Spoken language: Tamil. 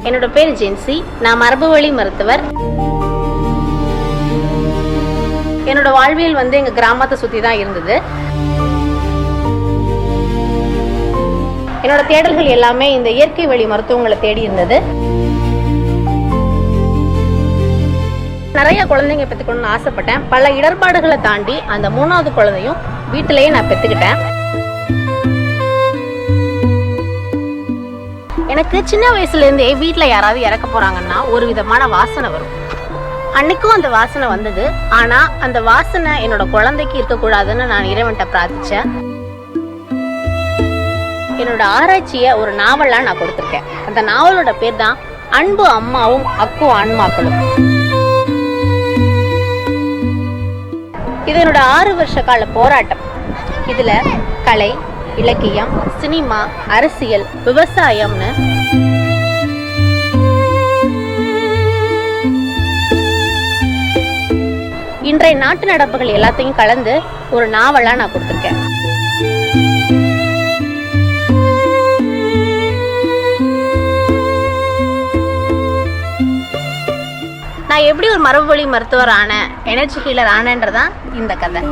என்னோட பேர் ஜென்சி. நான் மரபு வழி மருத்துவர். என்னோட வாழ்வியல் எங்க கிராமத்தை சுற்றி தான் இருந்தது. என்னோட தேடல்கள் எல்லாமே இந்த இயற்கை வழி மருத்துவங்களை தேடி இருந்தது. நிறைய குழந்தைங்க பெற்றுக்கணும்னு ஆசைப்பட்டேன். பல இடர்பாடுகளை தாண்டி அந்த 3வது குழந்தையும் வீட்டிலேயே நான் பெற்றுக்கிட்டேன். எனக்கு சின்ன வயசுலேருந்தே வீட்டில் யாராவது இறக்க போகிறாங்கன்னா ஒரு விதமான வாசனை வரும். அன்னைக்கும் அந்த வாசனை வந்தது. ஆனால் அந்த வாசனை என்னோட குழந்தைக்கு இருக்கக்கூடாதுன்னு நான் இறைவன்கிட்ட பிரார்த்திச்சேன். என்னோட ஆராய்ச்சியை ஒரு நாவலாக நான் கொடுத்துருக்கேன். அந்த நாவலோட பேர் தான் அன்பு அம்மாவும் அக்கு ஆன்மாக்களும். இது என்னோட 6 வருஷ கால போராட்டம். இதுல கலை, இலக்கியம், சினிமா, அரசியல், விவசாயம்னு இன்றைய நாட்டு நடப்புகள் எல்லாத்தையும் கலந்து ஒரு நாவலா நான் கொடுத்துருக்கேன். நான் எப்படி ஒரு மரபு வழி மருத்துவர் ஆனேன், எனர்ஜி ஹீலர் ஆனேன்றதான் இந்த கதை.